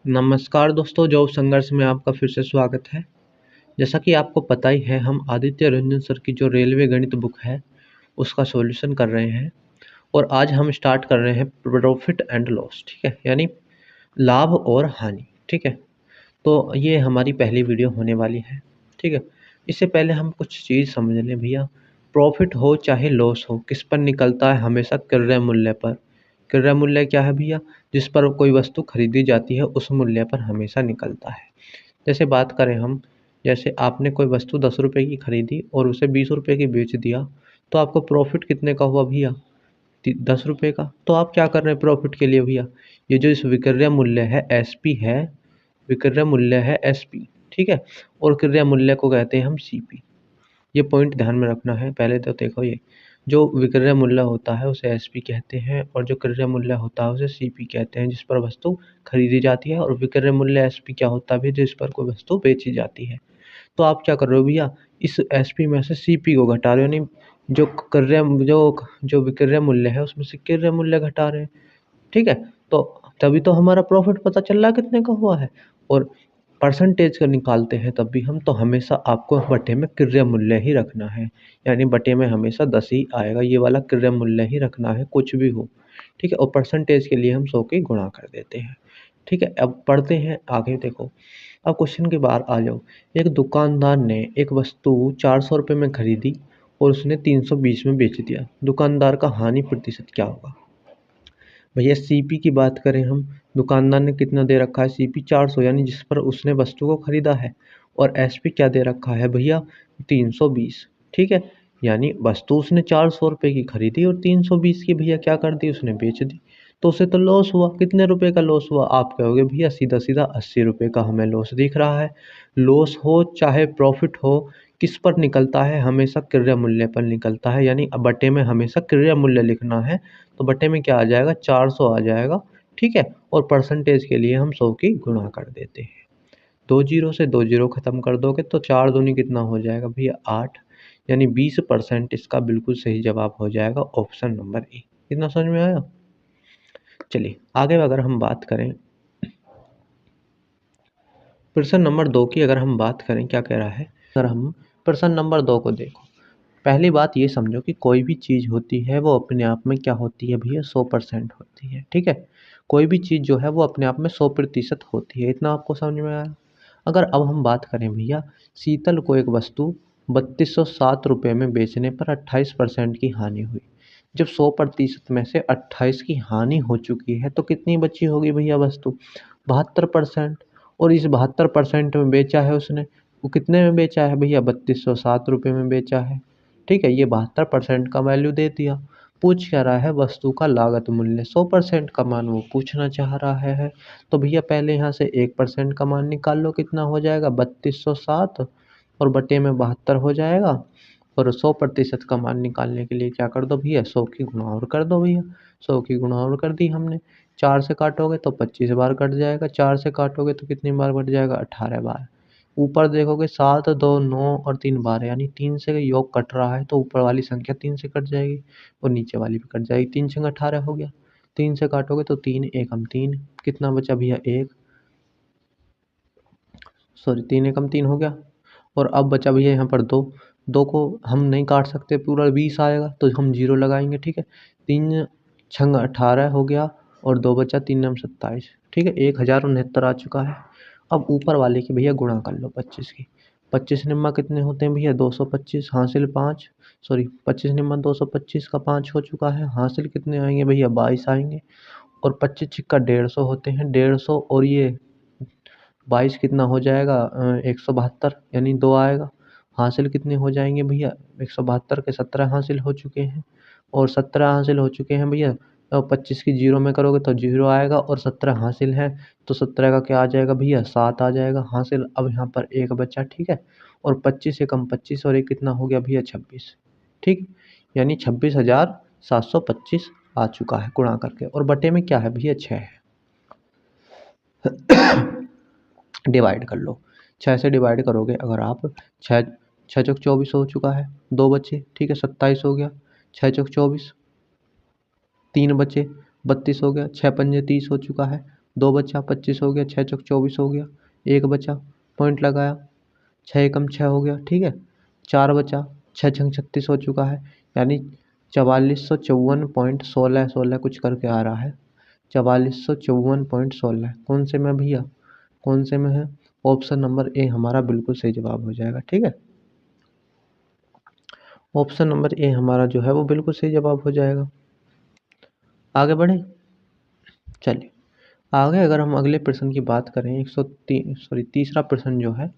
नमस्कार दोस्तों, जॉब संघर्ष में आपका फिर से स्वागत है। जैसा कि आपको पता ही है, हम आदित्य रंजन सर की जो रेलवे गणित बुक है उसका सॉल्यूशन कर रहे हैं और आज हम स्टार्ट कर रहे हैं प्रॉफिट एंड लॉस। ठीक है, यानी लाभ और हानि। ठीक है, तो ये हमारी पहली वीडियो होने वाली है। ठीक है, इससे पहले हम कुछ चीज़ समझ लें भैया। प्रॉफिट हो चाहे लॉस हो, किस पर निकलता है? हमेशा क्रय मूल्य पर। क्रय मूल्य क्या है भैया? जिस पर कोई वस्तु खरीदी जाती है उस मूल्य पर हमेशा निकलता है। जैसे बात करें हम, जैसे आपने कोई वस्तु 10 रुपये की खरीदी और उसे 20 रुपये की बेच दिया, तो आपको प्रॉफिट कितने का हुआ भैया? 10 रुपये का। तो आप क्या कर रहे हैं प्रॉफिट के लिए भैया? ये जो इस विक्रय मूल्य है एसपी है, विक्रय मूल्य है एसपी। ठीक है, और क्रय मूल्य को कहते हैं हम सीपी। ये पॉइंट ध्यान में रखना है। पहले तो देखो, ये जो विक्रय मूल्य होता है उसे एसपी कहते हैं और जो क्रय मूल्य होता है उसे सीपी कहते हैं, जिस पर वस्तु खरीदी जाती है। और विक्रय मूल्य एसपी क्या होता है, जिस पर कोई वस्तु बेची जाती है। तो आप क्या कर रहे हो भैया? इस एसपी में से सीपी को घटा रहे हो, यानी जो क्रय जो विक्रय मूल्य है उसमें से क्रय मूल्य घटा रहे हैं। ठीक है, तो तभी तो हमारा प्रॉफिट पता चल रहा है कितने का हुआ है। और परसेंटेज का निकालते हैं तब भी हम, तो हमेशा आपको बटे में क्रय मूल्य ही रखना है, यानी बटे में हमेशा 10 ही आएगा। ये वाला क्रय मूल्य ही रखना है, कुछ भी हो। ठीक है, और परसेंटेज के लिए हम 100 की गुणा कर देते हैं। ठीक है, अब पढ़ते हैं आगे। देखो, अब क्वेश्चन के बाहर आ जाओ। एक दुकानदार ने एक वस्तु 400 रुपये में खरीदी और उसने 320 में बेच दिया। दुकानदार का हानि प्रतिशत क्या होगा? भैया सीपी की बात करें हम, दुकानदार ने कितना दे रखा है? सीपी 400, यानी जिस पर उसने वस्तु को खरीदा है। और एसपी क्या दे रखा है भैया? 320। ठीक है, यानी वस्तु उसने 400 रुपये की खरीदी और 320 की भैया क्या कर दी? उसने बेच दी। तो उसे तो लॉस हुआ। कितने रुपए का लॉस हुआ? आप कहोगे भैया सीधा सीधा 80 रुपये का हमें लॉस दिख रहा है। लॉस हो चाहे प्रॉफिट हो, किस पर निकलता है? हमेशा क्रय मूल्य पर निकलता है, यानी बटे में हमेशा क्रय मूल्य लिखना है। तो बटे में क्या आ जाएगा? 400 आ जाएगा। ठीक है, और परसेंटेज के लिए हम 100 की गुणा कर देते हैं। 2 जीरो से 2 जीरो खत्म कर दोगे तो 4 दूनी कितना हो जाएगा भैया? 8, यानी 20% इसका बिल्कुल सही जवाब हो जाएगा ऑप्शन नंबर ए। कितना समझ में आया? चलिए आगे अगर हम बात करें प्रश्न नंबर 2 की, अगर हम बात करें क्या कह रहा है, अगर हम प्रश्न नंबर 2 को देखो, पहली बात ये समझो कि कोई भी चीज़ होती है वो अपने आप में क्या होती है भैया? 100% होती है। ठीक है, कोई भी चीज़ जो है वो अपने आप में 100% होती है। इतना आपको समझ में आया? अगर अब हम बात करें भैया, शीतल को एक वस्तु 3207 रुपये में बेचने पर 28% की हानि हुई। जब 100% में से 28 की हानि हो चुकी है तो कितनी बची होगी भैया वस्तु? 72%। और इस 72% में बेचा है उसने, वो कितने में बेचा है भैया? 3207 रुपये में बेचा है। ठीक है, ये 72% का वैल्यू दे दिया। पूछ क्या रहा है? वस्तु का लागत मूल्य 100% का मान वो पूछना चाह रहा है। तो भैया पहले यहाँ से 1% का मान निकाल लो, कितना हो जाएगा? 3207 और बटे में 72 हो जाएगा। और 100% का मान निकालने के लिए क्या कर दो भैया? 100 की गुणा और कर दो भैया। 100 की गुणा और कर दी हमने। 4 से काटोगे तो 25 बार कट जाएगा। 4 से काटोगे तो कितनी बार कट जाएगा? 18 बार। ऊपर देखोगे 7, 2, 9 और 3 बार, यानी 3 से योग कट रहा है तो ऊपर वाली संख्या 3 से कट जाएगी और नीचे वाली भी कट जाएगी। 3 छंग 18 हो गया। 3 से काटोगे तो 3, एकम 3, कितना बचा भैया? 1, सॉरी 3 एकम 3 हो गया। और अब बचा भैया यहाँ पर 2। 2 को हम नहीं काट सकते, पूरा 20 आएगा तो हम 0 लगाएंगे। ठीक है, 3 छंग 18 हो गया और 2 बचा, 3 नम 27। ठीक है, 1069 आ चुका है। अब ऊपर वाले की भैया गुणा कर लो 25 की। 25 निम्मा कितने होते हैं भैया? 225, हासिल 5, सॉरी 25 निम्मा 225 का 5 हो चुका है। हासिल कितने आएंगे भैया? 22 आएंगे। और 25 छिक्का 150 होते हैं, 150 और ये 22 कितना हो जाएगा? 172, यानी 2 आएगा। हासिल कितने हो जाएंगे भैया? 172 के 17 हासिल हो चुके हैं और 17 हासिल हो चुके हैं भैया। 25 की 0 में करोगे तो 0 आएगा और 17 हासिल है तो 17 का क्या आ जाएगा भैया? 7 आ जाएगा हासिल। अब यहाँ पर 1 बचा। ठीक है, और 25 से कम 25 और 1 कितना हो गया भैया? 26। ठीक, यानी 26,725 आ चुका है गुणा करके। और बटे में क्या है भैया? 6 है। डिवाइड कर लो। 6 से डिवाइड करोगे अगर आप, 6 6 चौक 24 हो चुका है। 2 बचे। ठीक है, 27 हो गया। 6 चौक 24, 3 बचे, 32 हो गया। 6 पंजे 30 हो चुका है। 2 बचा 25 हो गया, 6 चौक 24 हो गया, 1 बचा पॉइंट लगाया, 6 एकम 6 हो गया, ठीक है। 4 बचा, 6 छंग 36 हो चुका है, यानी 4454.16 कुछ करके आ रहा है। 4454.16 कौन से में भैया, कौन से में है? ऑप्शन नंबर ए हमारा बिल्कुल सही जवाब हो जाएगा, ठीक है। ऑप्शन नंबर ए हमारा जो है वो बिल्कुल सही जवाब हो जाएगा। आगे बढ़े, चलिए आगे अगर हम अगले प्रश्न की बात करें 103 तीसरा प्रश्न जो है,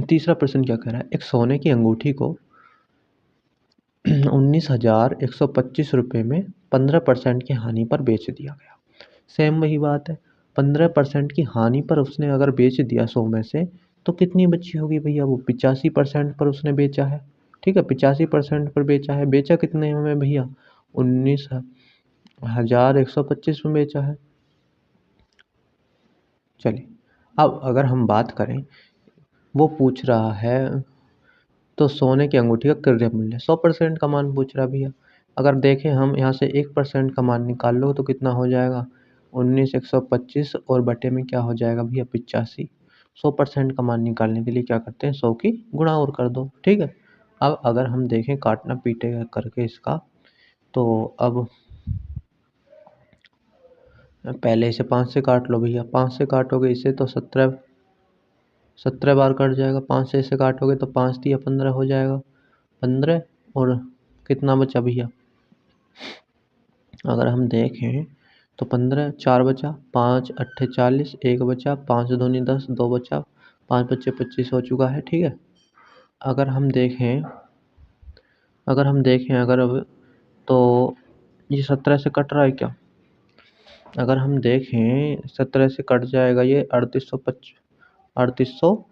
तीसरा प्रश्न क्या कह रहा है, एक सोने की अंगूठी को 19,125 रुपये में 15% की हानि पर बेच दिया गया। सेम वही बात है, 15% की हानि पर उसने अगर बेच दिया 100 में से, तो कितनी बची होगी भैया? वो 85% पर उसने बेचा है, ठीक है। 85% पर बेचा है, बेचा कितने में भैया? 19,125 में बेचा है। चलिए अब अगर हम बात करें, वो पूछ रहा है तो सोने की अंगूठी का क्रय मूल्य 100% का मान पूछ रहा भैया। अगर देखें हम यहाँ से 1% का मान निकाल लो तो कितना हो जाएगा? 19,125 और बटे में क्या हो जाएगा भैया? 85। 100% का मान निकालने के लिए क्या करते हैं? 100 की गुणा और कर दो, ठीक है। अब अगर हम देखें काटना पीटेगा करके इसका, तो अब पहले इसे 5 से काट लो भैया। 5 से काटोगे इसे तो 17 बार कट जाएगा। 5 से इसे काटोगे तो 5 दिया 15 हो जाएगा। 15 और कितना बचा भैया? अगर हम देखें तो 15, 4 बचा, 5 अट्ठे 40, 1 बचा, 5 दूनी 10, 2 बचा, 5 बच्चे 25 हो चुका है, ठीक है। अगर हम देखें अगर अब तो ये 17 से कट रहा है क्या? अगर हम देखें 17 से कट जाएगा ये 3800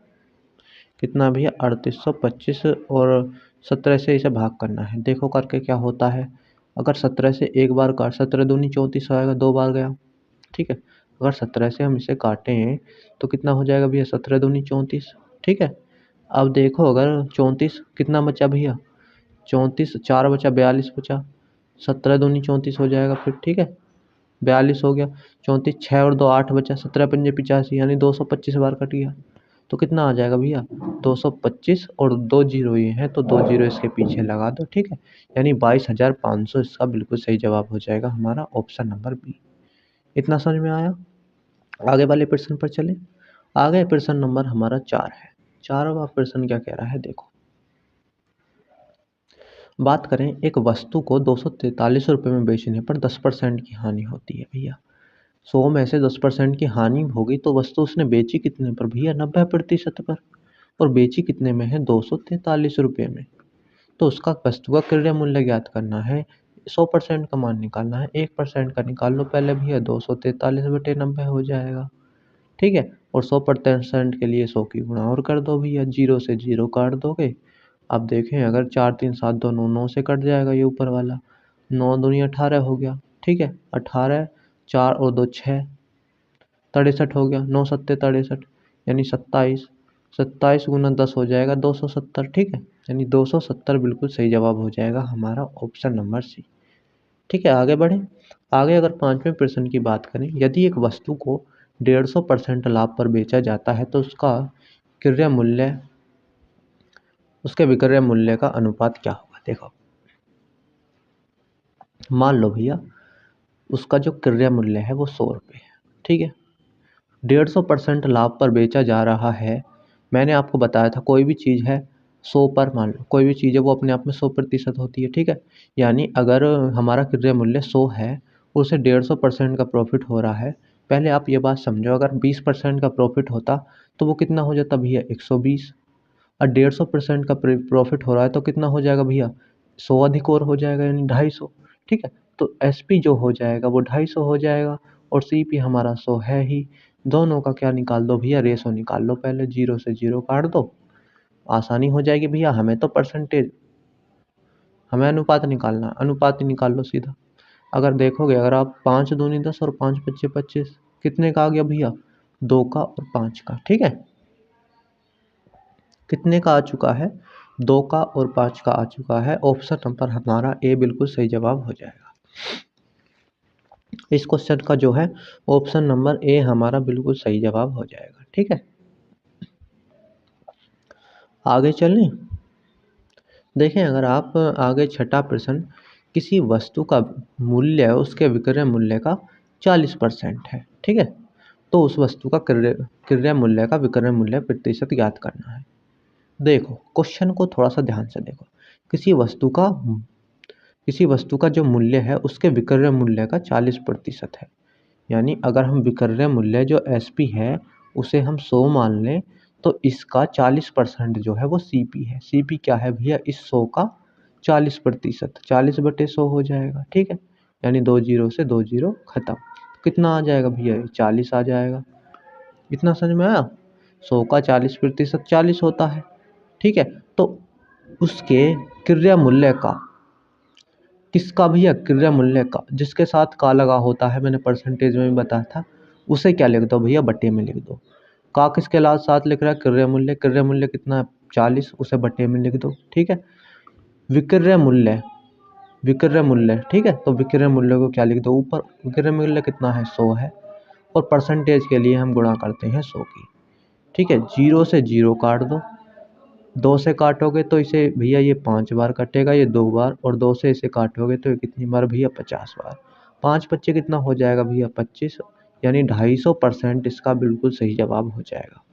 कितना भैया? 3825 और 17 से इसे भाग करना है। देखो करके क्या होता है, अगर 17 से एक बार काट, 17 दूनी 34 आएगा, 2 बार गया, ठीक है। अगर 17 से हम इसे काटें तो कितना हो जाएगा भैया? 17 दूनी 34, ठीक है। अब देखो अगर 34 कितना बचा भैया? 34 4 बचा, 42 बचा, 17 दूनी 34 हो जाएगा फिर, ठीक है। 42 हो गया, 34 6 और 2 8 बचा, 17 पंजे 85 यानी 225 बार कट गया। तो कितना आ जाएगा भैया? 225 और 2 जीरो ये हैं तो 2 जीरो इसके पीछे लगा दो, ठीक है। यानी 22,500 इसका बिल्कुल सही जवाब हो जाएगा हमारा ऑप्शन नंबर बी। इतना समझ में आया? आगे वाले प्रश्न पर चले। आगे प्रश्न नंबर हमारा 4 है। 4वां प्रश्न क्या कह रहा है, देखो। बात करें, एक वस्तु को 243 रुपये में बेचने पर 10% की हानि होती है भैया। 100 में से 10% की हानि होगी तो वस्तु उसने बेची कितने पर भैया? 90% पर। और बेची कितने में है? 243 रुपये में। तो उसका वस्तु का क्रय मूल्य ज्ञात करना है, 100% का मान निकालना है। 1% का निकाल लो पहले भैया, 243/90 हो जाएगा, ठीक है। और 100% के लिए 100 की गुणा और कर दो भैया, 0 से 0 काट दोगे। अब देखें अगर 4 3 7 2 9, 9 से कट जाएगा ये ऊपर वाला, 9 दूनी 18 हो गया, ठीक है। 18, 4 और 2 6, 63 हो गया, 9 सत्ते 63 यानी 27, 27 गुना 10 हो जाएगा 270, ठीक है। यानी 270 बिल्कुल सही जवाब हो जाएगा हमारा ऑप्शन नंबर सी, ठीक है। आगे बढ़ें। आगे अगर 5वें प्रश्न की बात करें, यदि एक वस्तु को 150% लाभ पर बेचा जाता है तो उसके विक्रय मूल्य का अनुपात क्या होगा? देखो मान लो भैया उसका जो क्रय मूल्य है वो 100 रुपये है, ठीक है। 150% लाभ पर बेचा जा रहा है। मैंने आपको बताया था कोई भी चीज़ है 100 पर, मान लो कोई भी चीज़ है वो अपने आप में 100% होती है, ठीक है। यानी अगर हमारा क्रय मूल्य 100 है और उसे 150% का प्रॉफिट हो रहा है, पहले आप ये बात समझो, अगर 20% का प्रॉफिट होता तो वो कितना हो जाता भैया? 120। और 150% का प्रॉफिट हो रहा है तो कितना हो जाएगा भैया? 100 अधिक और हो जाएगा यानी 250, ठीक है। तो एसपी जो हो जाएगा वो 250 हो जाएगा और सीपी हमारा 100 है ही। दोनों का क्या निकाल दो भैया? रेशो निकाल लो पहले, 0 से 0 काट दो, आसानी हो जाएगी भैया। हमें अनुपात निकालना है, अनुपात ही निकाल लो सीधा। अगर देखोगे, अगर आप 5 दूनी 10 और 5 पच्चे 25 कितने का आ गया भैया? 2 का और 5 का, ठीक है। कितने का आ चुका है? 2 का और 5 का आ चुका है। ऑप्शन नंबर हमारा ए बिल्कुल सही जवाब हो जाएगा। इस क्वेश्चन का जो है ऑप्शन नंबर ए हमारा बिल्कुल सही जवाब हो जाएगा। ठीक है, आगे चलें। देखें, अगर आप आगे छठा प्रश्न, किसी वस्तु का मूल्य उसके विक्रय मूल्य का 40% है। ठीक है, तो उस वस्तु का क्रय मूल्य का विक्रय मूल्य प्रतिशत ज्ञात करना है। देखो क्वेश्चन को थोड़ा सा ध्यान से देखो। किसी वस्तु का किसी वस्तु का जो मूल्य है उसके विक्रय मूल्य का 40% है। यानी अगर हम विक्रय मूल्य जो एसपी है उसे हम 100 मान लें, तो इसका 40% जो है वो सीपी है। सीपी क्या है भैया, इस 100 का 40%, 40/100 हो जाएगा। ठीक है, यानी 2 जीरो से 2 जीरो खत्म। कितना आ जाएगा भैया, 40 आ जाएगा। इतना समझ में आया। 100 का 40% 40 होता है। ठीक है, तो उसके क्रय मूल्य का, किसका भैया, क्रय मूल्य का, जिसके साथ का लगा होता है, मैंने परसेंटेज में भी बताया था, उसे क्या लिख दो भैया, बटे में लिख दो। का किसके साथ लिख रहा है, क्रय मूल्य। क्रय मूल्य कितना है, 40, उसे बटे में लिख दो। ठीक है, विक्रय मूल्य, विक्रय मूल्य। ठीक है, तो विक्रय मूल्य को क्या लिख दो ऊपर, विक्रय मूल्य कितना है, 100 है, और परसेंटेज के लिए हम गुणा करते हैं 100 की। ठीक है, 0 से 0 काट दो, 2 से काटोगे तो इसे भैया ये 5 बार कटेगा, ये 2 बार, और 2 से इसे काटोगे तो ये कितनी बार भैया, 50 बार। 5 पच्चे कितना हो जाएगा भैया, 25, यानी 250% इसका बिल्कुल सही जवाब हो जाएगा।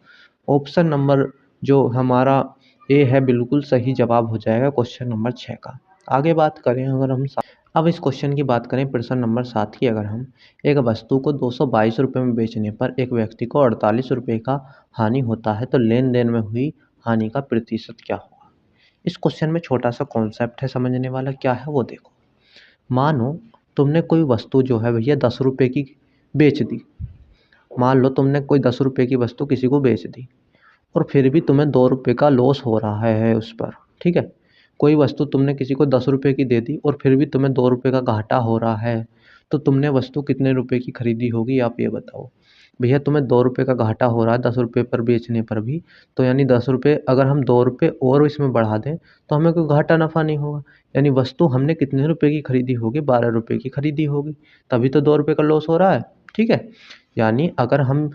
ऑप्शन नंबर जो हमारा ए है बिल्कुल सही जवाब हो जाएगा क्वेश्चन नंबर 6 का। आगे बात करें अगर हम, अब इस क्वेश्चन की बात करें प्रश्न नंबर 7 की। अगर हम एक वस्तु को 222 रुपये में बेचने पर एक व्यक्ति को 48 रुपये का हानि होता है, तो लेन देन में हुई हानि का प्रतिशत क्या होगा। इस क्वेश्चन में छोटा सा कॉन्सेप्ट है, समझने वाला क्या है वो देखो। मानो तुमने कोई वस्तु जो है भैया 10 रुपये की बेच दी। मान लो तुमने कोई 10 रुपये की वस्तु किसी को बेच दी, और फिर भी तुम्हें 2 रुपये का लॉस हो रहा है उस पर। ठीक है, कोई वस्तु तुमने किसी को 10 रुपये की दे दी और फिर भी तुम्हें 2 रुपये का घाटा हो रहा है, तो तुमने वस्तु कितने रुपए की खरीदी होगी, आप ये बताओ। भैया तुम्हें 2 रुपये का घाटा हो रहा है 10 रुपये पर बेचने पर भी, तो यानी 10 रुपये, अगर हम 2 रुपये और इसमें बढ़ा दें तो हमें कोई घाटा नफ़ा नहीं होगा। यानी वस्तु हमने कितने रुपए की खरीदी होगी, 12 रुपये की खरीदी होगी, तभी तो 2 रुपये का लॉस हो रहा है। ठीक है, यानी अगर हम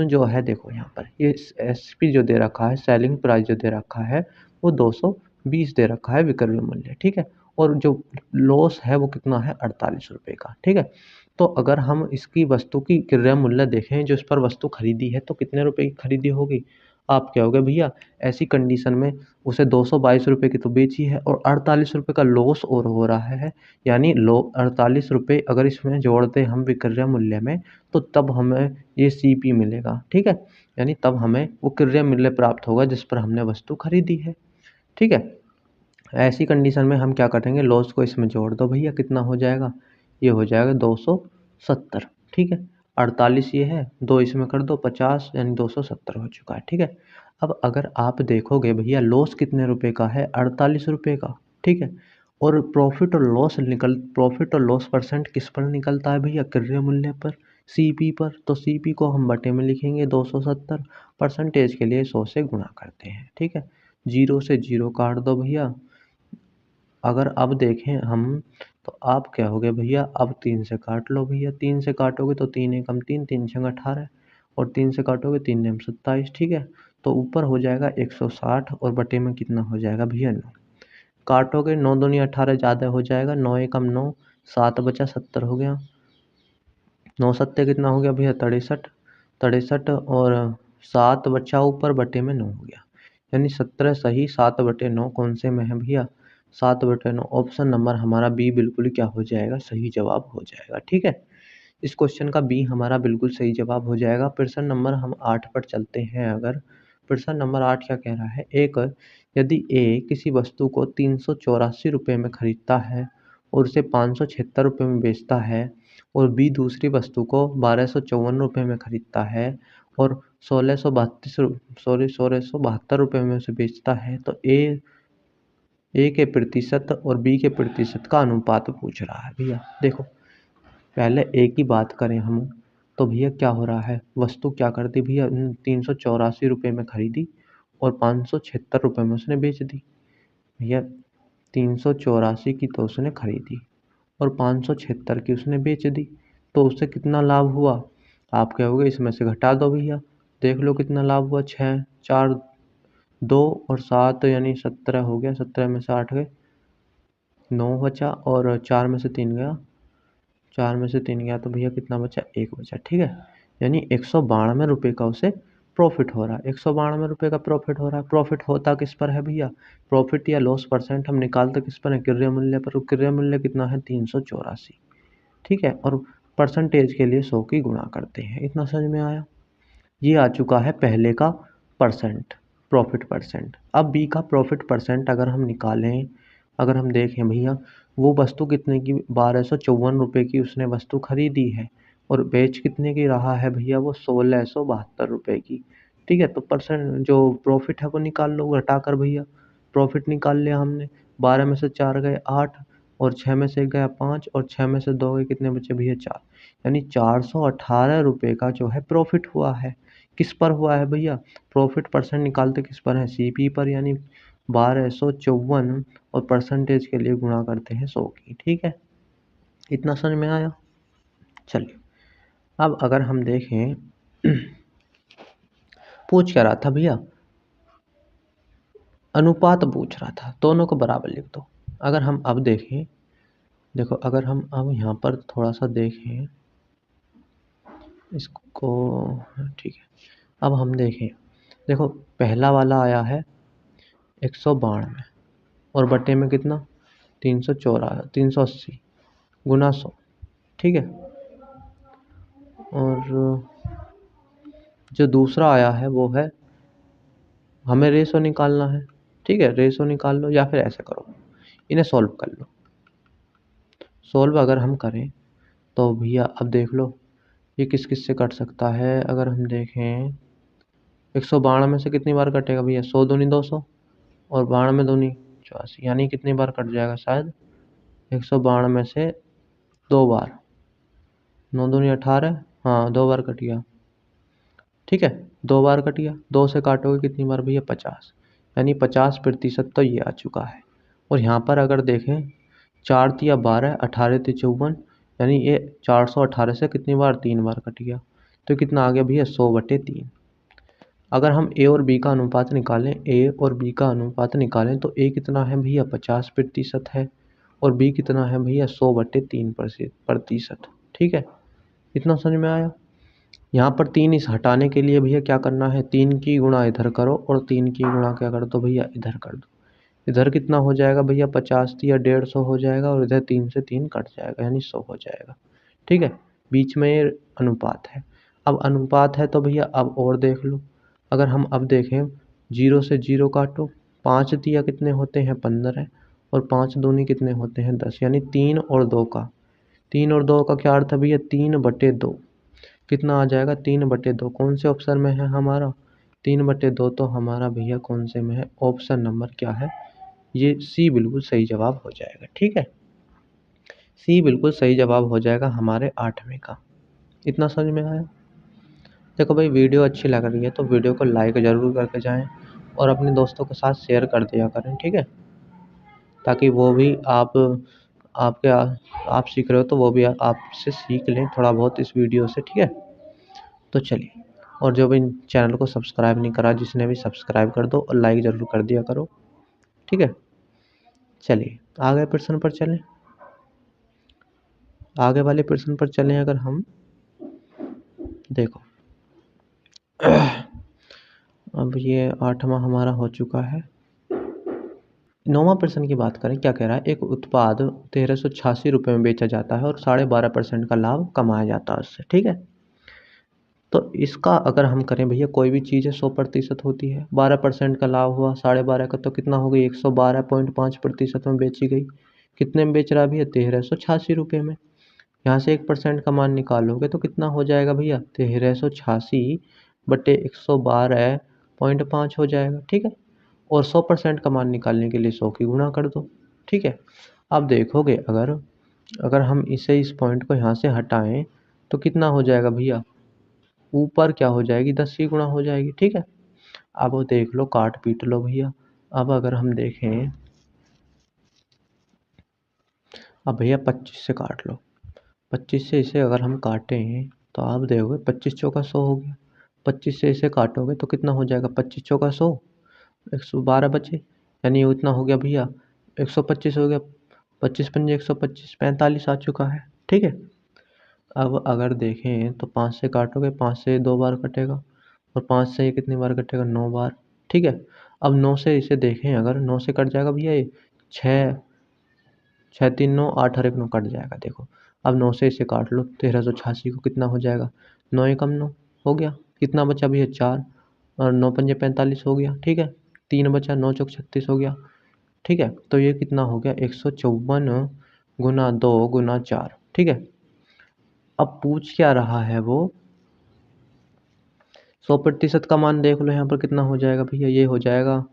जो है, देखो यहाँ पर ये एसपी जो दे रखा है, सेलिंग प्राइस जो दे रखा है, वो 220 दे रखा है विक्रय मूल्य। ठीक है, और जो लॉस है वो कितना है, 48 रुपये का। ठीक है, तो अगर हम इसकी वस्तु की क्रय मूल्य देखें, जो इस पर वस्तु खरीदी है, तो कितने रुपए की खरीदी होगी। आप क्या होगे भैया, ऐसी कंडीशन में उसे 222 रुपये की तो बेची है और 48 रुपये का लॉस और हो रहा है। यानी 48 रुपये अगर इसमें जोड़ते हम विक्रय मूल्य में, तो तब हमें ये सीपी मिलेगा। ठीक है, यानी तब हमें वो क्रय मूल्य प्राप्त होगा जिस पर हमने वस्तु खरीदी है। ठीक है, ऐसी कंडीशन में हम क्या करेंगे, लॉस को इसमें जोड़ दो भैया, कितना हो जाएगा, ये हो जाएगा 270। ठीक है, 48 ये है, 2 इसमें कर दो, 50, यानी 270 हो चुका है। ठीक है, अब अगर आप देखोगे भैया लॉस कितने रुपए का है, 48 रुपये का। ठीक है, और प्रॉफिट और लॉस परसेंट किस पर निकलता है भैया, क्रय मूल्य पर, सीपी पर। तो सीपी को हम बटे में लिखेंगे 270, परसेंटेज के लिए 100 से गुणा करते हैं। ठीक है, 0 से 0 काट दो भैया। अगर अब देखें हम, तो आप क्या हो गए भैया, अब 3 से काट लो भैया। 3 से काटोगे तो 3 एकम 3, 3 छंग 18, और 3 से काटोगे 3 नेम 27। ठीक है, तो ऊपर हो जाएगा 160 और बटे में कितना हो जाएगा भैया, 9। काटोगे 9 दूनी 18 ज़्यादा हो जाएगा, 9 एकम 9, 7 बचा 70 हो गया, 9 सत्ते कितना हो गया भैया, 63, 63, और 7 बचा ऊपर, बटे में 9 हो गया, यानी 17 सही, 7/9 कौन से में है भैया, 7/9। ऑप्शन नंबर हमारा बी बिल्कुल क्या हो जाएगा, सही जवाब हो जाएगा। ठीक है, इस क्वेश्चन का बी हमारा बिल्कुल सही जवाब हो जाएगा। प्रश्न नंबर हम 8 पर चलते हैं। अगर प्रश्न नंबर 8 क्या कह रहा है, यदि ए किसी वस्तु को 384 रुपये में खरीदता है और उसे 576 रुपये में बेचता है, और बी दूसरी वस्तु को 1254 रुपये में खरीदता है और 1672 रुपये में उसे बेचता है, तो ए के प्रतिशत और बी के प्रतिशत का अनुपात पूछ रहा है। भैया देखो, पहले ए की बात करें हम, तो भैया क्या हो रहा है, वस्तु क्या करती भैया, 384 रुपये में खरीदी और 576 रुपये में उसने बेच दी। भैया 384 की तो उसने खरीदी और 576 की उसने बेच दी, तो उससे कितना लाभ हुआ? आप कहोगे इसमें से घटा दो भैया, देख लो कितना लाभ हुआ। 6, 4, 2 और 7 यानी 17 हो गया। 17 में से 8 गए, 9 बचा, और 4 में से 3 गया, 4 में से 3 गया तो भैया कितना बचा? 1 बचा। ठीक है, यानी 192 रुपये का उसे प्रॉफिट हो रहा है। 192 रुपये का प्रॉफिट हो रहा है। प्रॉफिट होता किस पर है भैया? प्रॉफिट या लॉस परसेंट हम निकालते किस पर है? क्रय मूल्य पर। क्रय मूल्य कितना है? 384। ठीक है, और परसेंटेज के लिए 100 की गुणा करते हैं। इतना समझ में आया? ये आ चुका है पहले का परसेंट, प्रॉफिट परसेंट। अब बी का प्रॉफिट परसेंट अगर हम निकालें, अगर हम देखें भैया, वो वस्तु कितने की? 1254 रुपये की उसने वस्तु खरीदी है, और बेच कितने की रहा है भैया? वो 1672 रुपये की। ठीक है, तो परसेंट जो प्रॉफिट है वो निकाल लो घटा कर भैया। प्रॉफिट निकाल लिया हमने। 12 में से 4 गए 8, और 6 में से 1 गया 5, और 6 में से 2 गए, कितने बचे भैया? 4। यानी 418 रुपये का जो है प्रॉफिट हुआ है। किस पर हुआ है भैया? प्रॉफिट परसेंट निकालते किस पर है? सीपी पर, यानी 1254, और परसेंटेज के लिए गुणा करते हैं 100 की। ठीक है, इतना समझ में आया? चलिए, अब अगर हम देखें पूछ क्या रहा था भैया? अनुपात पूछ रहा था, दोनों को बराबर लिख दो। अगर हम अब देखें, देखो अगर हम अब यहाँ पर थोड़ा सा देखें इसको, ठीक है, अब हम देखें, देखो पहला वाला आया है 192, और बटे में कितना? 380 गुना 100। ठीक है, और जो दूसरा आया है वो है, हमें रेशो निकालना है। ठीक है, रेशो निकाल लो, या फिर ऐसे करो, इन्हें सॉल्व कर लो। सॉल्व अगर हम करें तो भैया अब देख लो ये किस किस से कट सकता है। अगर हम देखें 192 में से कितनी बार कटेगा भैया? 100 दूनी 200, और 92 दूनी 84, यानी कितनी बार कट जाएगा? शायद 192 में से 2 बार, 9 दूनी 18, हाँ 2 बार कट गया। ठीक है, 2 बार कट गया। 2 से काटोगे कितनी बार भैया? 50, यानी 50% तो ये आ चुका है। और यहाँ पर अगर देखें 4 तिया 12, 18 तिया 54, यानी ये 418 से कितनी बार? 3 बार कट गया। तो कितना आ गया भैया? 100/3। अगर हम ए और बी का अनुपात निकालें, ए और बी का अनुपात निकालें तो ए कितना है भैया? 50% है, और बी कितना है भैया? 100/3%। ठीक है, इतना समझ में आया? यहाँ पर 3 इस हटाने के लिए भैया क्या करना है? 3 की गुणा इधर करो, और 3 की गुणा क्या कर दो भैया? इधर कर दो। इधर कितना हो जाएगा भैया? 50 या 150 हो जाएगा, और इधर 3 से 3 कट जाएगा, यानी 100 हो जाएगा। ठीक है, बीच में ये अनुपात है। अब अनुपात है तो भैया अब और देख लो। अगर हम अब देखें, 0 से 0 काटो, 5 तिया कितने होते हैं? 15, और 5 दूनी कितने होते हैं? 10, यानी 3 और 2 का, 3 और 2 का क्या अर्थ है भैया? 3/2। कितना आ जाएगा? 3/2। कौन से ऑप्शन में है हमारा? 3/2 तो हमारा भैया कौन से में है? ऑप्शन नंबर क्या है? ये सी बिल्कुल सही जवाब हो जाएगा। ठीक है, सी बिल्कुल सही जवाब हो जाएगा हमारे 8वें का। इतना समझ में आया? देखो भाई, वीडियो अच्छी लग रही है तो वीडियो को लाइक ज़रूर करके जाएं, और अपने दोस्तों के साथ शेयर कर दिया करें। ठीक है, ताकि वो भी आपके आप सीख रहे हो तो वो भी आपसे सीख लें थोड़ा बहुत इस वीडियो से। ठीक है, तो चलिए, और जो भी चैनल को सब्सक्राइब नहीं करा, जिसने भी सब्सक्राइब कर दो, और लाइक ज़रूर कर दिया करो। ठीक है, चलिए आगे प्रश्न पर चलें। आगे वाले प्रश्न पर चलें अगर हम, देखो अब ये 8वां हमारा हो चुका है। 9वां प्रश्न की बात करें, क्या कह रहा है? एक उत्पाद 1386 रुपये में बेचा जाता है, और 12.5% का लाभ कमाया जाता है उससे। ठीक है, तो इसका अगर हम करें भैया, कोई भी चीज़ है 100% होती है, 12% का लाभ हुआ, 12.5 का तो कितना हो गई? 112.5% में बेची गई। कितने में बेच रहा है भैया? 1386 रुपये में। यहाँ से 1% का मान निकालोगे तो कितना हो जाएगा भैया? 1386/112.5 हो जाएगा। ठीक है, और 100% का मान निकालने के लिए 100 की गुणा कर दो। ठीक है, अब देखोगे अगर अगर हम इसे इस पॉइंट को यहाँ से हटाएं तो कितना हो जाएगा भैया? ऊपर क्या हो जाएगी? 10 की गुणा हो जाएगी। ठीक है, अब वो देख लो, काट पीट लो भैया। अब अगर हम देखें, अब भैया 25 से काट लो। 25 से इसे अगर हम काटें तो आप देखोगे 25 चौका 100 हो गया। 25 से इसे काटोगे तो कितना हो जाएगा? 25 चौका 100, 112 बचे, यानी ये इतना हो गया भैया 125 हो गया। 25 पंजे 125, 45 आ चुका है। ठीक है। अब अगर देखें तो 5 से काटोगे, 5 से 2 बार कटेगा और 5 से ये कितनी बार कटेगा? 9 बार। ठीक है। अब 9 से इसे देखें, अगर 9 से कट जाएगा भैया ये 6, 6 3 9, 8 और 1 9 कट जाएगा। देखो अब 9 से इसे काट लो, 1386 को कितना हो जाएगा? 9 एकम 9 हो गया। कितना बचा भैया? 4 और 9 पंजे 45 हो गया। ठीक है। 3 बचा, 9 चौक 36 हो गया। ठीक है। तो ये कितना हो गया? 154 गुना 2 गुना 4। ठीक है। अब पूछ क्या रहा है वो? 100% का मान देख लो यहाँ पर कितना हो जाएगा भैया? ये हो जाएगा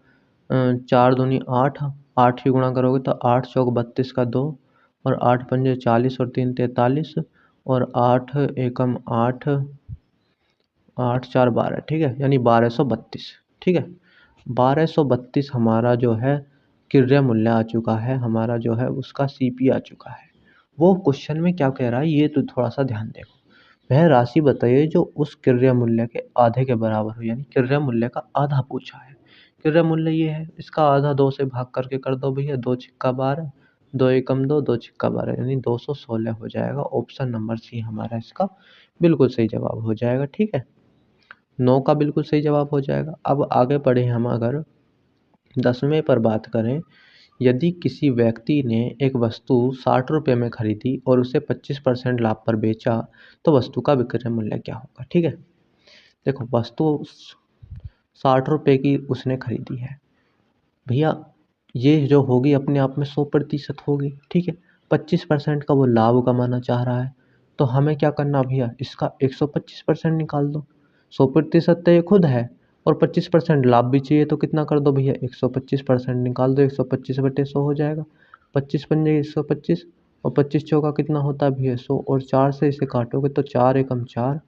4 दूनी 8, 8 की गुणा करोगे तो 8 चौक 32 का 2 और 8 पंजे 40 और 3 43 और 8 एकम 8, 8 4 12। ठीक है। यानी 1232। ठीक है। 1232 हमारा जो है क्रिया मूल्य आ चुका है, हमारा जो है उसका सीपी आ चुका है। वो क्वेश्चन में क्या कह रहा है ये तो थोड़ा सा ध्यान देखो। वह राशि बताइए जो उस क्रिया मूल्य के आधे के बराबर हो, यानी क्रिया मूल्य का आधा पूछा है। क्रिया मूल्य ये है, इसका आधा 2 से भाग करके कर दो भैया। 2 छिक्का 12, 2 एकम 2, 2 छिक्का 12, यानी 216 हो जाएगा। ऑप्शन नंबर सी हमारा इसका बिल्कुल सही जवाब हो जाएगा। ठीक है। 9 का बिल्कुल सही जवाब हो जाएगा। अब आगे बढ़े हम, अगर 10वें पर बात करें, यदि किसी व्यक्ति ने एक वस्तु 60 रुपये में खरीदी और उसे 25% लाभ पर बेचा तो वस्तु का विक्रय मूल्य क्या होगा? ठीक है। देखो वस्तु 60 रुपये की उसने खरीदी है भैया, ये जो होगी अपने आप में 100% होगी। ठीक है। 25% का वो लाभ कमाना चाह रहा है, तो हमें क्या करना भैया? इसका 125% निकाल दो। 100% तो ये खुद है और 25% लाभ भी चाहिए, तो कितना कर दो भैया? 125% निकाल दो। 125/100 हो जाएगा। 25 पंजे 125 और 25 चौका कितना होता है भैया? 100 और 4 से इसे काटोगे तो 4 एकम 4,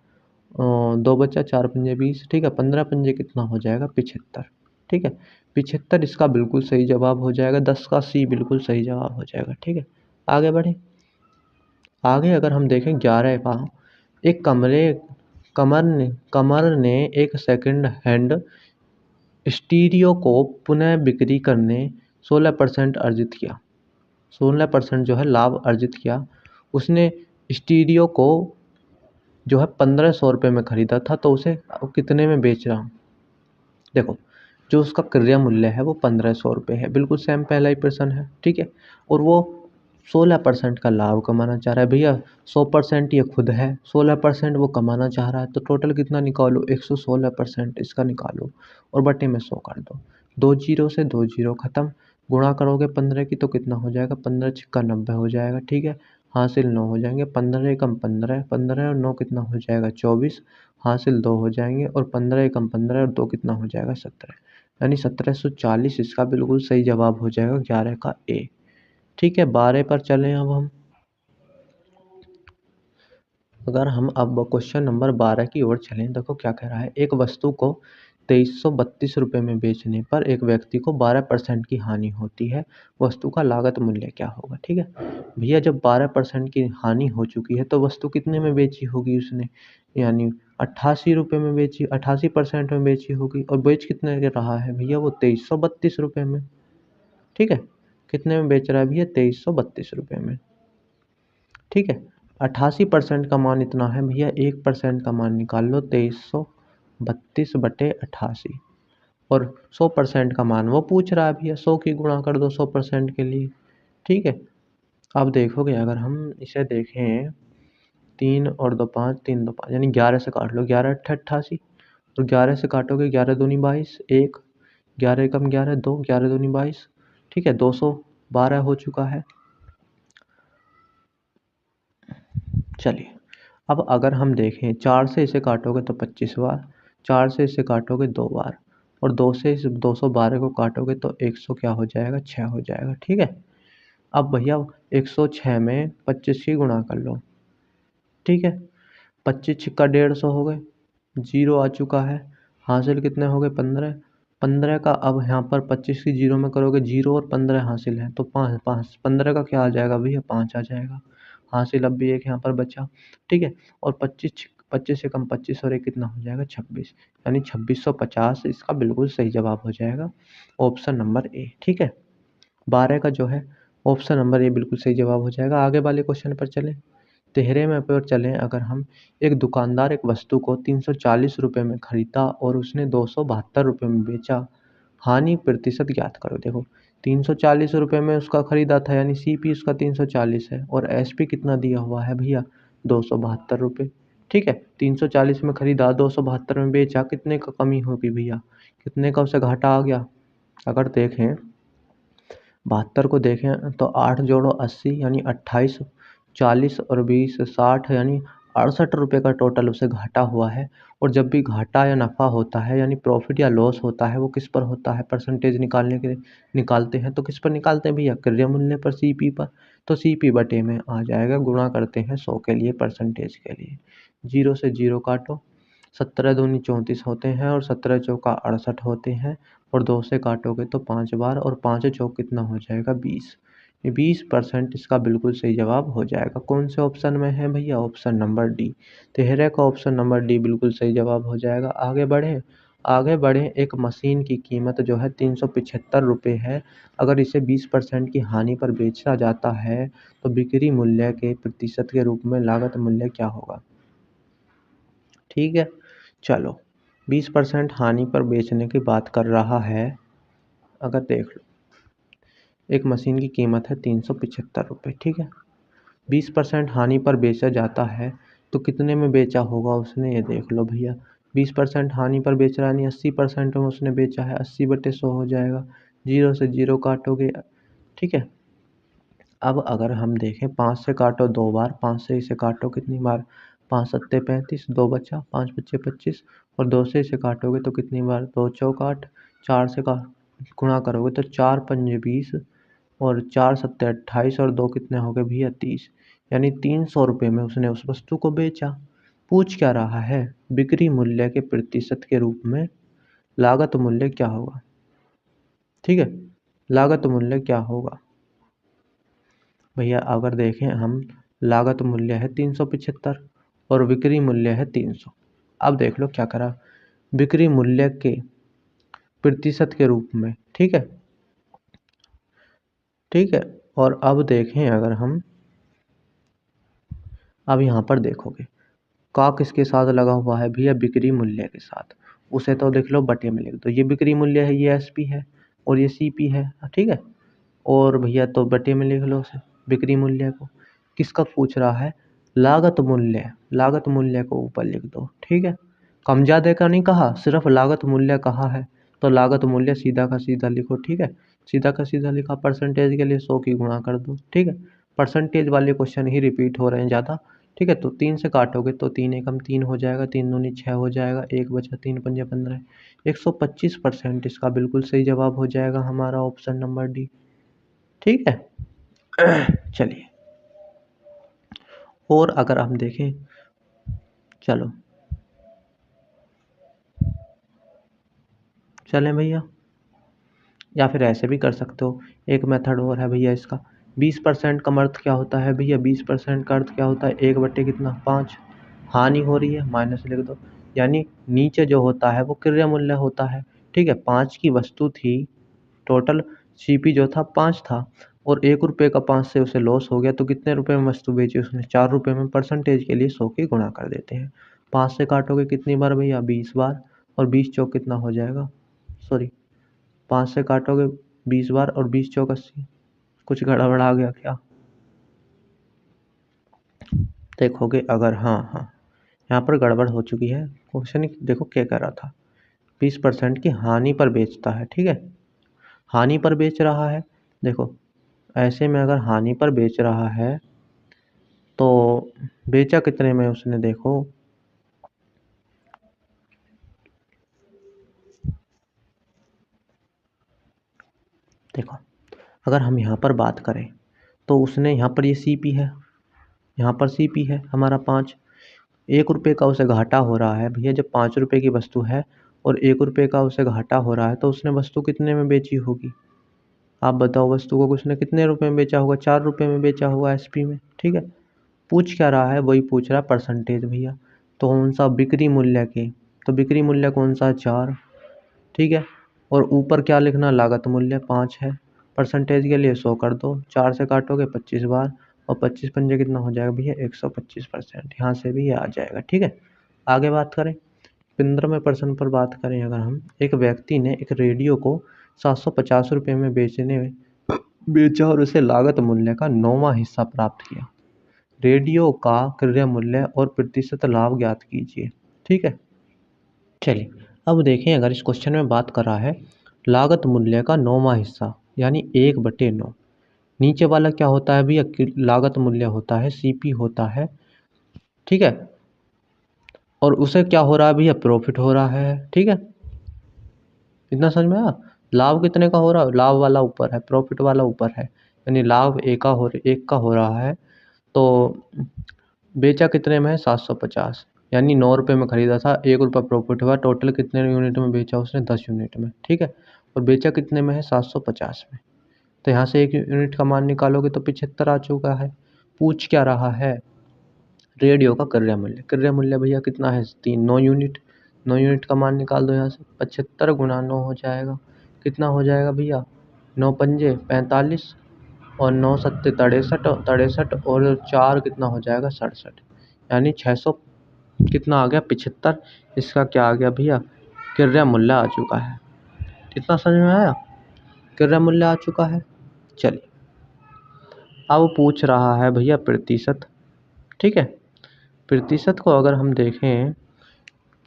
2 बचा, 4 पंजे 20। ठीक है। 15 पंजे कितना हो जाएगा? 75। ठीक है। 75 इसका बिल्कुल सही जवाब हो जाएगा। 10 का सी बिल्कुल सही जवाब हो जाएगा। ठीक है। आगे बढ़े। आगे अगर हम देखें 11 का, एक कमर ने एक सेकंड हैंड स्टीरियो को पुनः बिक्री करने 16% अर्जित किया। 16% जो है लाभ अर्जित किया। उसने स्टीरियो को जो है 1500 रुपये में खरीदा था, तो उसे कितने में बेच रहा हूँ? देखो जो उसका क्रय मूल्य है वो 1500 रुपये है, बिल्कुल सेम पहला ही प्रश्न है। ठीक है। और वो 16% का लाभ कमाना चाह रहा है भैया। 100% ये खुद है, 16% वो कमाना चाह रहा है, तो टोटल कितना निकालो? 116% इसका निकालो और बटे में 100 कर दो। 2 जीरो से 2 जीरो खत्म, गुणा करोगे 15 की तो कितना हो जाएगा? 15 छिक्का 90 हो जाएगा। ठीक है। हासिल 9 हो जाएंगे। 15 एकम 15, 15 और 9 कितना हो जाएगा? 24। हासिल 2 हो जाएंगे और 15 एकम 15 और 2 कितना हो जाएगा? 17, यानी 1740 इसका बिल्कुल सही जवाब हो जाएगा 11 का ए। ठीक है। 12 पर चलें अब हम। अगर हम अब क्वेश्चन नंबर 12 की ओर चलें, देखो क्या कह रहा है। एक वस्तु को 2332 रुपये में बेचने पर एक व्यक्ति को 12% की हानि होती है, वस्तु का लागत मूल्य क्या होगा? ठीक है भैया, जब 12% की हानि हो चुकी है तो वस्तु कितने में बेची होगी उसने? यानी 88 रुपये में बेची, 88% में बेची होगी। और बेच कितने के रहा है भैया? वो 2332 रुपये में। ठीक है। कितने में बेच रहा है भैया? 2332 रुपये में। ठीक है। 88% का मान इतना है भैया, 1% का मान निकाल लो 2332/88। और 100% का मान वो पूछ रहा है भैया, 100 की गुणा कर दो 100% के लिए। ठीक है। अब देखोगे अगर हम इसे देखें, 3 और 2 5, 3 2 5, यानी 11 से काट लो। 11 अट्ठे 88 और 11 से काटोगे 11 दूनी 22, 1, 11 एकम 11, 2, 11 दूनी 22। ठीक है। 212 हो चुका है। चलिए अब अगर हम देखें, 4 से इसे काटोगे तो 25 बार, 4 से इसे काटोगे 2 बार और 2 से इस 212 को काटोगे तो 100 क्या हो जाएगा? 6 हो जाएगा। ठीक है। अब भैया 106 में 25 की गुणा कर लो। ठीक है। 25 छिक्का 150 हो गए, जीरो आ चुका है। हासिल कितने हो गए? 15। 15 का अब यहाँ पर 25 की जीरो में करोगे, जीरो और 15 हासिल है तो 5 15 का क्या आ जाएगा भैया, 5 आ जाएगा हासिल। अब भी एक यहाँ पर बचा, ठीक है। और 25 से कम 25 और एक कितना हो जाएगा, 26, यानी 2650 इसका बिल्कुल सही जवाब हो जाएगा, ऑप्शन नंबर ए, ठीक है। 12 का जो है ऑप्शन नंबर ए बिल्कुल सही जवाब हो जाएगा। आगे वाले क्वेश्चन पर चलें। तिहरे में पर चलें अगर हम, एक दुकानदार एक वस्तु को 340 रुपये में खरीदा और उसने 272 रुपये में बेचा, हानि प्रतिशत ज्ञात करो। देखो 340 रुपये में उसका खरीदा था, यानी सीपी उसका 340 है और एसपी कितना दिया हुआ है भैया, 272 रुपये, ठीक है। 340 में खरीदा, 272 में बेचा, कितने का कमी होगी भैया, कितने का उसे घाटा आ गया। अगर देखें 72 को देखें तो 8 जोड़ो 80 यानी 28, 40 और 20 60 यानी 68 रुपये का टोटल उसे घाटा हुआ है। और जब भी घाटा या नफ़ा होता है यानी प्रॉफिट या लॉस होता है, वो किस पर होता है, परसेंटेज निकालने के लिए निकालते हैं तो किस पर निकालते हैं भैया, क्रय मूल्य पर, सीपी पर। तो सीपी बटे में आ जाएगा, गुणा करते हैं 100 के लिए, परसेंटेज के लिए। जीरो से जीरो काटो, 17 दूनी 34 होते हैं और 17 चौका 68 होते हैं, और 2 से काटोगे तो 5 बार, और 5 चौक कितना हो जाएगा, 20। 20% इसका बिल्कुल सही जवाब हो जाएगा। कौन से ऑप्शन में है भैया, ऑप्शन नंबर डी। तिहरे का ऑप्शन नंबर डी बिल्कुल सही जवाब हो जाएगा। आगे बढ़ें। एक मशीन की कीमत जो है 375 रुपये है। अगर इसे 20% की हानि पर बेचा जाता है तो बिक्री मूल्य के प्रतिशत के रूप में लागत मूल्य क्या होगा, ठीक है। चलो 20% हानि पर बेचने की बात कर रहा है। अगर देख लो, एक मशीन की कीमत है 375 रुपये, ठीक है। 20% हानि पर बेचा जाता है तो कितने में बेचा होगा उसने, ये देख लो भैया। 20% हानि पर बेच रहा है, यानी 80% में उसने बेचा है, 80/100 हो जाएगा। जीरो से जीरो काटोगे, ठीक है। अब अगर हम देखें 5 से काटो 2 बार, 5 से इसे काटो कितनी बार, 5 सत्ते 35, 2 बचा, 5 बच्चे 25, और 2 से इसे काटोगे तो कितनी बार, 2 चौक 8, 4 से का गुणा करोगे तो 4 पंजे 20, और 4 सत्ते 28, और 2 कितने हो गए भैया, 30, यानी 300 रुपये में उसने उस वस्तु को बेचा। पूछ क्या रहा है, बिक्री मूल्य के प्रतिशत के रूप में लागत मूल्य क्या होगा, ठीक है। लागत मूल्य क्या होगा भैया, अगर देखें हम, लागत मूल्य है 375 और बिक्री मूल्य है 300। अब देख लो क्या करा, बिक्री मूल्य के प्रतिशत के रूप में, ठीक है, ठीक है। और अब देखें अगर हम, अब यहाँ पर देखोगे का किसके साथ लगा हुआ है भैया, बिक्री मूल्य के साथ। उसे तो देख लो बटे में लिख दो, ये बिक्री मूल्य है, ये एसपी है और ये सीपी है, ठीक है। और भैया तो बटे में लिख लो उसे, बिक्री मूल्य को। किसका पूछ रहा है, लागत मूल्य, लागत मूल्य को ऊपर लिख दो, ठीक है। कम ज्यादा का नहीं कहा, सिर्फ लागत मूल्य कहा है, तो लागत मूल्य सीधा का सीधा लिखो, ठीक है। सीधा का सीधा लिखा, परसेंटेज के लिए 100 की गुणा कर दो, ठीक है। परसेंटेज वाले क्वेश्चन ही रिपीट हो रहे हैं ज़्यादा, ठीक है। तो 3 से काटोगे तो 3 एकम 3 हो जाएगा, 3 दूनी 6 हो जाएगा, 1 बचा, 3 पंजे 15, 125% इसका बिल्कुल सही जवाब हो जाएगा हमारा, ऑप्शन नंबर डी, ठीक है। चलिए, और अगर हम देखें, चलो चलें भैया, या फिर ऐसे भी कर सकते हो। एक मेथड और है भैया इसका, 20% का अर्थ क्या होता है भैया, 20% का अर्थ क्या होता है, 1 बटे कितना, 5। हानि हो रही है, माइनस लिख दो, यानी नीचे जो होता है वो क्रय मूल्य होता है, ठीक है। 5 की वस्तु थी, टोटल सीपी जो था 5 था, और 1 रुपये का 5 से उसे लॉस हो गया, तो कितने रुपए में वस्तु बेची उसने, 4 रुपये में। परसेंटेज के लिए 100 की गुणा कर देते हैं। 5 से काटोगे कितनी बार भैया, 20 बार, और 20 चौक कितना हो जाएगा, सॉरी 5 से काटोगे 20 बार और 20 चौक 80। कुछ गड़बड़ आ गया क्या, देखोगे अगर, हाँ हाँ, यहाँ पर गड़बड़ हो चुकी है। क्वेश्चन देखो क्या कर रहा था, 20% की हानि पर बेचता है, ठीक है। हानि पर बेच रहा है, देखो ऐसे में अगर हानि पर बेच रहा है तो बेचा कितने में उसने, देखो देखो अगर हम यहाँ पर बात करें तो उसने यहाँ पर ये सीपी है, यहाँ पर सीपी है हमारा 5, 1 रुपये का उसे घाटा हो रहा है भैया। जब 5 रुपये की वस्तु है और 1 रुपये का उसे घाटा हो रहा है तो उसने वस्तु कितने में बेची होगी? आप बताओ, वस्तु को उसने कितने रुपए में बेचा होगा? 4 रुपये में बेचा होगा एसपी में। ठीक है, पूछ क्या रहा है? वही पूछ रहा है परसेंटेज भैया। तो कौन सा? बिक्री मूल्य के। तो बिक्री मूल्य कौन सा है? 4। ठीक है, और ऊपर क्या लिखना? लागत मूल्य 5 है। परसेंटेज के लिए 100 कर दो, 4 से काटोगे 25 बार, और 25 पंजे कितना हो जाएगा भैया? 125%। यहाँ से भी ये आ जाएगा। ठीक है, आगे बात करें 15वें प्रश्न पर बात करें अगर हम, एक व्यक्ति ने एक रेडियो को 750 रुपये में बेचा और उसे लागत मूल्य का 9वां हिस्सा प्राप्त किया। रेडियो का क्रय मूल्य और प्रतिशत लाभ ज्ञात कीजिए। ठीक है, चलिए अब देखें, अगर इस क्वेश्चन में बात कर रहा है लागत मूल्य का 9वां हिस्सा यानी 1/9। नीचे वाला क्या होता है भैया? लागत मूल्य होता है, सीपी होता है। ठीक है, और उसे क्या हो रहा है भैया? प्रॉफिट हो रहा है। ठीक है, इतना समझ में आया? लाभ कितने का हो रहा है? लाभ वाला ऊपर है, प्रॉफिट वाला ऊपर है। यानी लाभ एक का हो रहा है, तो बेचा कितने में है? 750। यानी 9 रुपये में खरीदा था, 1 रुपया प्रॉफिट हुआ। टोटल कितने यूनिट में बेचा उसने? 10 यूनिट में। ठीक है, और बेचा कितने में है? 750 में। तो यहाँ से 1 यूनिट का मान निकालोगे तो 75 आ चुका है। पूछ क्या रहा है? रेडियो का क्रय मूल्य। क्रय मूल्य भैया कितना है? 3, 9 यूनिट। 9 यूनिट का मान निकाल दो यहाँ से। 75 गुना 9 हो जाएगा, कितना हो जाएगा भैया? 9 पंजे 45, और 9 सत्ते 63 और 4 कितना हो जाएगा? 67। यानी 600 कितना आ गया? 75। इसका क्या आ गया भैया? क्रय मूल्य आ चुका है। कितना समझ में आया? क्रय मूल्य आ चुका है। चलिए अब पूछ रहा है भैया प्रतिशत। ठीक है, प्रतिशत को अगर हम देखें,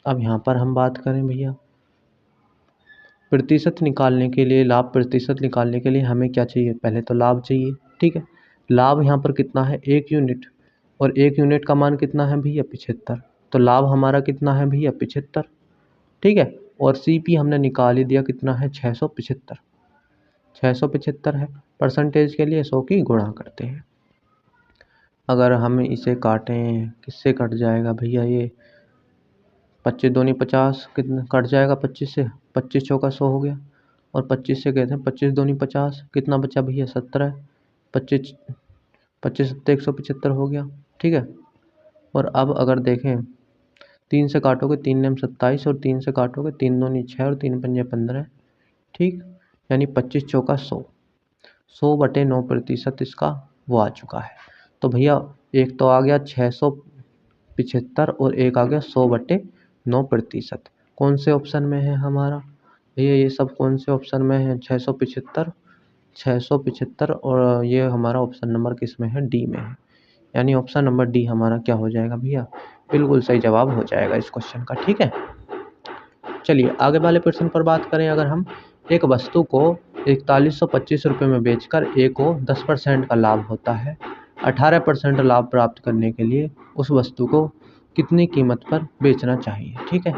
अब यहाँ पर हम बात करें भैया, प्रतिशत निकालने के लिए, लाभ प्रतिशत निकालने के लिए हमें क्या चाहिए? पहले तो लाभ चाहिए। ठीक है, लाभ यहाँ पर कितना है? 1 यूनिट, और 1 यूनिट का मान कितना है भैया? 75। तो लाभ हमारा कितना है भैया? 75। ठीक है, और सीपी हमने निकाल ही दिया, कितना है? 675। 675 है। परसेंटेज के लिए 100 की गुणा करते हैं। अगर हम इसे काटें, किससे कट जाएगा भैया? ये 25 दूनी 50, कितना कट जाएगा? 25 से। 25 चौका 100 हो गया, और 25 से कहते हैं 25 दूनी 50, कितना बचा भैया? 17। 25 25 सत्ते 175 हो गया। ठीक है, और अब अगर देखें 3 से काटोगे 3 नेम 27, और 3 से काटोगे 3 दूनी 6 और 3 पंजे 15। ठीक, यानी 25 चौका 100, 100/9% इसका वो आ चुका है। तो भैया एक तो आ गया 675, और एक आ गया 100/9%। कौन से ऑप्शन में है हमारा भैया? ये सब कौन से ऑप्शन में है? 675 और ये हमारा ऑप्शन नंबर किस में है? डी में है। यानी ऑप्शन नंबर डी हमारा क्या हो जाएगा भैया? बिल्कुल सही जवाब हो जाएगा इस क्वेश्चन का। ठीक है, चलिए आगे वाले प्रश्न पर बात करें अगर हम, एक वस्तु को 4125 रुपये में बेचकर ए को 10% का लाभ होता है। 18% लाभ प्राप्त करने के लिए उस वस्तु को कितनी कीमत पर बेचना चाहिए? ठीक है,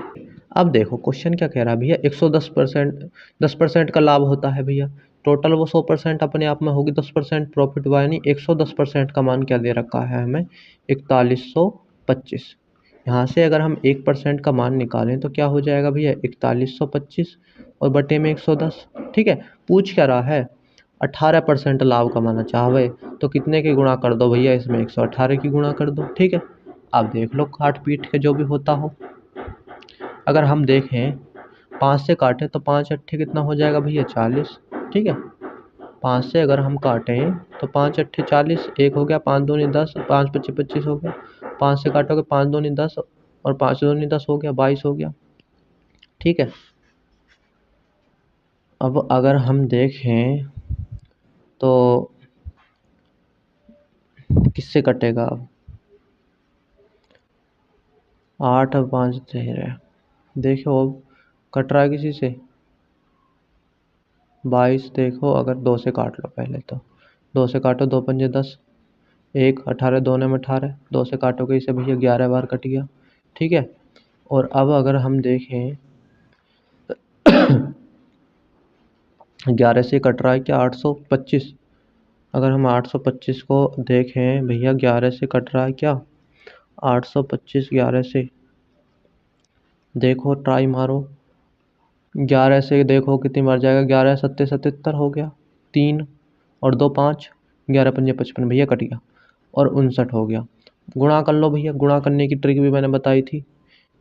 अब देखो क्वेश्चन क्या कह रहा है भैया? 110%, 10% का लाभ होता है भैया। टोटल वो 100% अपने आप में होगी, 10% प्रॉफिट हुआ, यानी 110% का मान क्या दे रखा है हमें? 4125। यहाँ से अगर हम 1% का मान निकालें तो क्या हो जाएगा भैया? 4125 और बटे में 110। ठीक है, पूछ क्या रहा है? 18% लाभ कमाना चाहवे तो कितने की गुणा कर दो भैया? इसमें 118 की गुणा कर दो। ठीक है, आप देख लो काट पीट के जो भी होता हो। अगर हम देखें 5 से काटें तो 5 अट्ठे कितना हो जाएगा भैया? 40। ठीक है, 5 से अगर हम काटें तो 5 अट्ठे 40, 1 हो गया, 5 दूनी 10, 5 पच्ची 25 हो गया। 5 से काटोगे 5 दूनी 10, और 5 दूनी 10 हो गया, 22 हो गया। ठीक है, अब अगर हम देखें तो किससे कटेगा? अब 8 और 5 13, देखो अब कट रहा है किसी से? 22 देखो, अगर 2 से काट लो पहले तो, 2 से काटो, 2 पंजे 10, 1 18 दोने में 18, 2 से काटोगे इसे भैया 11 बार कट गया। ठीक है, और अब अगर हम देखें 11 से कट रहा है क्या? 825। अगर हम 825 को देखें भैया, 11 से कट रहा है क्या? 825 11 से, देखो ट्राई मारो। 11 से देखो कितनी बार जाएगा, 11 सत्ते 77 हो गया, 3 और 2 5, 11 पंजे 55 भैया कट गया, और 59 हो गया। गुणा कर लो भैया, गुणा करने की ट्रिक भी मैंने बताई थी।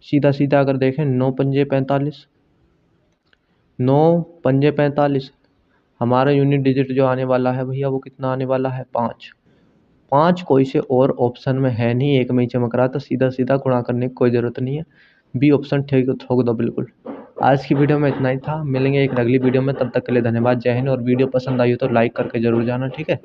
सीधा सीधा अगर देखें 9 पंजे 45, 9 पंजे 45, हमारा यूनिट डिजिट जो आने वाला है भैया वो कितना आने वाला है, 5। 5 कोई से और ऑप्शन में है नहीं, एक में ही चमक रहा, तो सीधा सीधा गुणा करने की कोई ज़रूरत नहीं है, बी ऑप्शन ठीक ठोक दो बिल्कुल। आज की वीडियो में इतना ही था, मिलेंगे एक अगली वीडियो में, तब तक के लिए धन्यवाद, जय हिंद। और वीडियो पसंद आई हो तो लाइक करके ज़रूर जाना, ठीक है।